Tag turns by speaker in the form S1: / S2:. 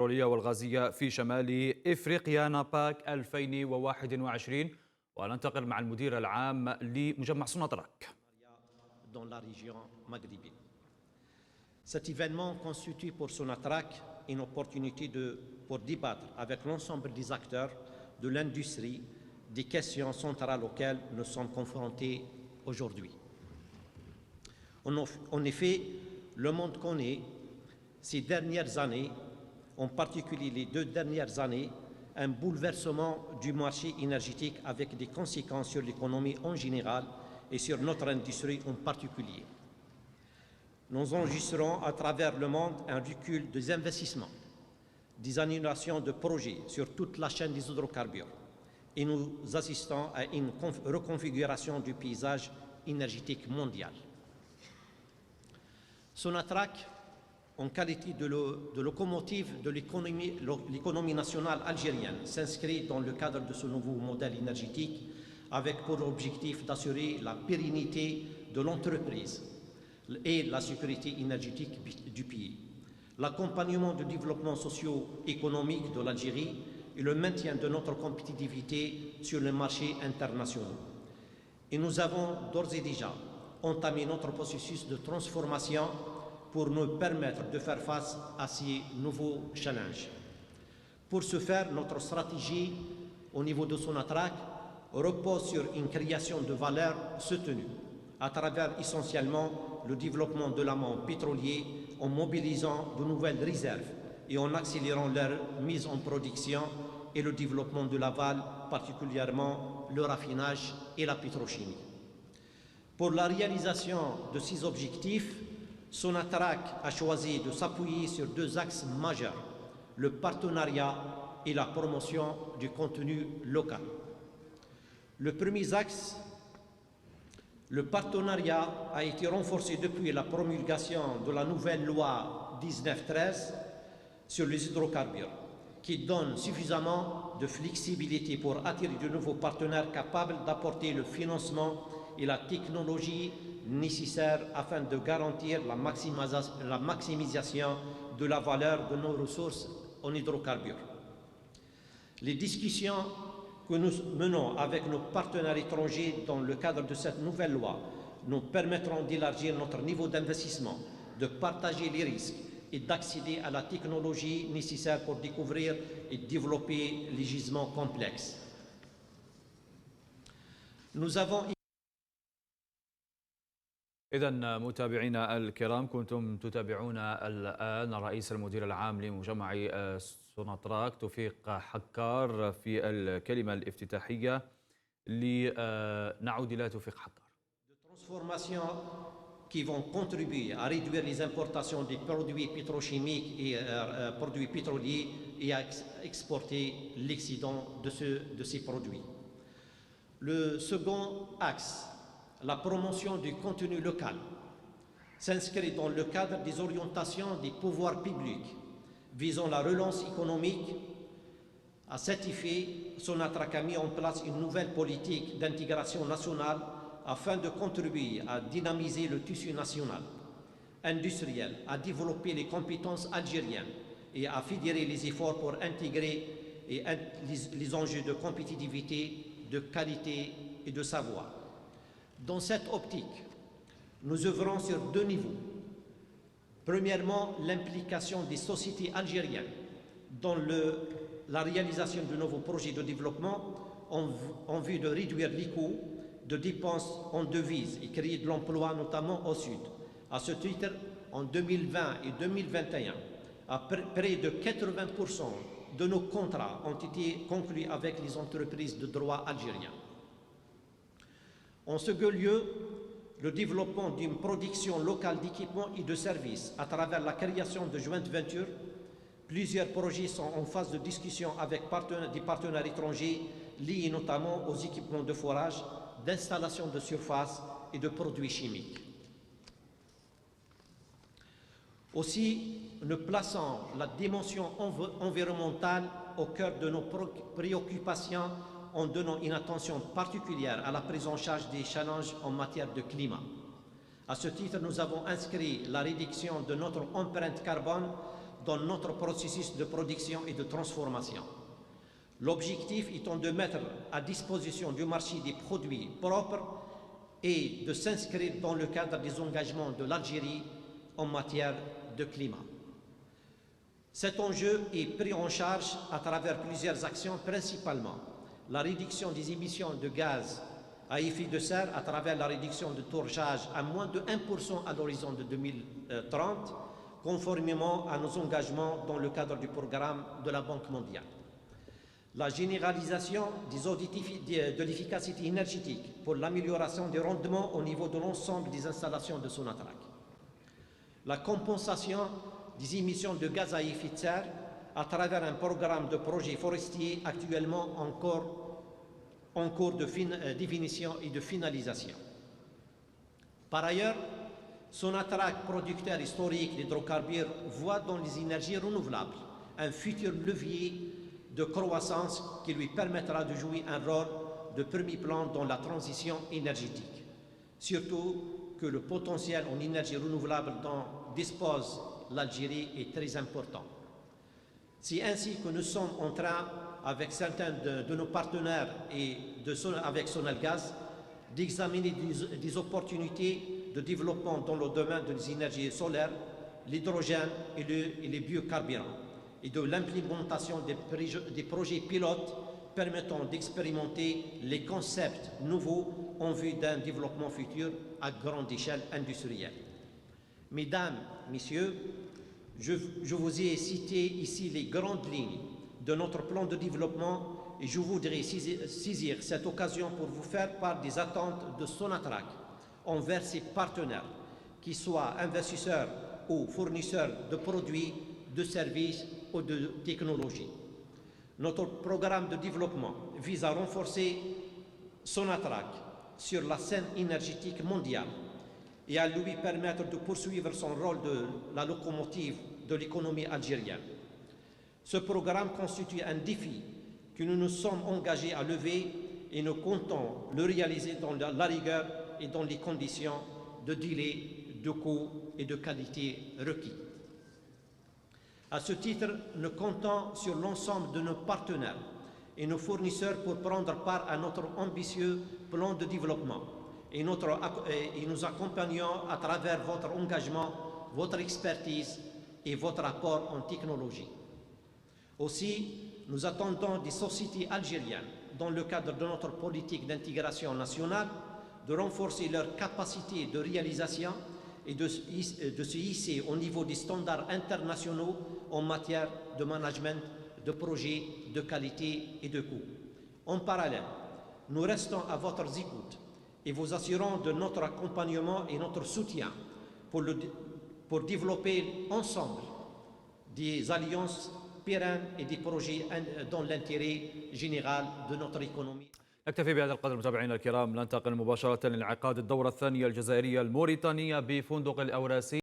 S1: البترولية والغازية في شمال إفريقيا ناباك 2021. وننتقل مع المدير العام لمجمع سوناتراك.
S2: Dans la région maghrébine. Cet événement constitue pour Sonatrach une opportunité pour débattre avec l'ensemble des acteurs de l'industrie des questions centrales auxquelles nous sommes confrontés aujourd'hui. En effet, le monde connaît ces dernières années, en particulier les 2 dernières années, un bouleversement du marché énergétique avec des conséquences sur l'économie en général et sur notre industrie en particulier. Nous enregistrons à travers le monde un recul des investissements, des annulations de projets sur toute la chaîne des hydrocarbures et nous assistons à une reconfiguration du paysage énergétique mondial. Sonatrach, en qualité de locomotive de l'économie nationale algérienne, s'inscrit dans le cadre de ce nouveau modèle énergétique avec pour objectif d'assurer la pérennité de l'entreprise et la sécurité énergétique du pays, l'accompagnement du développement socio-économique de l'Algérie et le maintien de notre compétitivité sur les marchés internationaux. Et nous avons d'ores et déjà entamé notre processus de transformation pour nous permettre de faire face à ces nouveaux challenges. Pour ce faire, notre stratégie au niveau de Sonatrach repose sur une création de valeur soutenue à travers essentiellement le développement de l'amont pétrolier en mobilisant de nouvelles réserves et en accélérant leur mise en production et le développement de l'aval, particulièrement le raffinage et la pétrochimie. Pour la réalisation de ces objectifs, Sonatrach a choisi de s'appuyer sur 2 axes majeurs, le partenariat et la promotion du contenu local. Le premier axe, le partenariat, a été renforcé depuis la promulgation de la nouvelle loi 1913 sur les hydrocarbures, qui donne suffisamment de flexibilité pour attirer de nouveaux partenaires capables d'apporter le financement et la technologie nécessaires afin de garantir la maximisation de la valeur de nos ressources en hydrocarbures. Les discussions que nous menons avec nos partenaires étrangers dans le cadre de cette nouvelle loi nous permettront d'élargir notre niveau d'investissement, de partager les risques et d'accéder à la technologie nécessaire pour découvrir et développer les gisements complexes. Nous avons
S1: إذن متابعينا الكرام، كنتم تتابعون الآن الرئيس المدير العام لمجمع سوناتراك توفيق حكار في الكلمة الافتتاحية. لنعود إلى توفيق حكار.
S2: Transformation qui vont contribuer à réduire les importations des produits pétrochimiques et produits pétroliers et à exporter l'excédent de ces produits. Le second axe, la promotion du contenu local, s'inscrit dans le cadre des orientations des pouvoirs publics visant la relance économique. À cet effet, Sonatrach a mis en place une nouvelle politique d'intégration nationale afin de contribuer à dynamiser le tissu national, industriel, à développer les compétences algériennes et à fédérer les efforts pour intégrer les enjeux de compétitivité, de qualité et de savoir. Dans cette optique, nous œuvrons sur 2 niveaux. Premièrement, l'implication des sociétés algériennes dans la réalisation de nouveaux projets de développement en vue de réduire les coûts de dépenses en devises et créer de l'emploi, notamment au Sud. À ce titre, en 2020 et 2021, près de 80% de nos contrats ont été conclus avec les entreprises de droit algériens. En second lieu, le développement d'une production locale d'équipements et de services à travers la création de joint ventures. Plusieurs projets sont en phase de discussion avec des partenaires étrangers liés notamment aux équipements de forage, d'installation de surface et de produits chimiques. Aussi, nous plaçons la dimension environnementale au cœur de nos préoccupations en donnant une attention particulière à la prise en charge des challenges en matière de climat. À ce titre, nous avons inscrit la réduction de notre empreinte carbone dans notre processus de production et de transformation. L'objectif étant de mettre à disposition du marché des produits propres et de s'inscrire dans le cadre des engagements de l'Algérie en matière de climat. Cet enjeu est pris en charge à travers plusieurs actions, principalement la réduction des émissions de gaz à effet de serre à travers la réduction de tourgeage à moins de 1% à l'horizon de 2030, conformément à nos engagements dans le cadre du programme de la Banque mondiale. La généralisation des audits de l'efficacité énergétique pour l'amélioration des rendements au niveau de l'ensemble des installations de Sonatrach. La compensation des émissions de gaz à effet de serre à travers un programme de projets forestiers actuellement en cours de définition et de finalisation. Par ailleurs, Sonatrach, producteur historique d'hydrocarbures, voit dans les énergies renouvelables un futur levier de croissance qui lui permettra de jouer un rôle de premier plan dans la transition énergétique. Surtout que le potentiel en énergie renouvelable dont dispose l'Algérie est très important. C'est ainsi que nous sommes en train, avec certains de nos partenaires et avec Sonelgaz, d'examiner des opportunités de développement dans le domaine des énergies solaires, l'hydrogène et les biocarburants, et de l'implémentation des projets pilotes permettant d'expérimenter les concepts nouveaux en vue d'un développement futur à grande échelle industrielle. Mesdames, Messieurs, je vous ai cité ici les grandes lignes de notre plan de développement et je voudrais saisir cette occasion pour vous faire part des attentes de Sonatrach envers ses partenaires, qu'ils soient investisseurs ou fournisseurs de produits, de services ou de technologies. Notre programme de développement vise à renforcer Sonatrach sur la scène énergétique mondiale et à lui permettre de poursuivre son rôle de la locomotive de l'économie algérienne. Ce programme constitue un défi que nous nous sommes engagés à lever et nous comptons le réaliser dans la rigueur et dans les conditions de délai, de coût et de qualité requis. À ce titre, nous comptons sur l'ensemble de nos partenaires et nos fournisseurs pour prendre part à notre ambitieux plan de développement et nous accompagnons à travers votre engagement, votre expertise et votre apport en technologie. Aussi, nous attendons des sociétés algériennes, dans le cadre de notre politique d'intégration nationale, de renforcer leur capacité de réalisation et de se hisser au niveau des standards internationaux en matière de management, de projets, de qualité et de coût. En parallèle, nous restons à votre écoute et vous assurons de notre accompagnement et notre soutien pour développer ensemble des alliances pérennes et des projets dans l'intérêt général de notre économie.
S1: نكتفي بهذا القدر متابعينا الكرام، ننتقل مباشرة لانعقاد الدورة الثانية الجزائرية الموريتانية بفندق الأوراسي.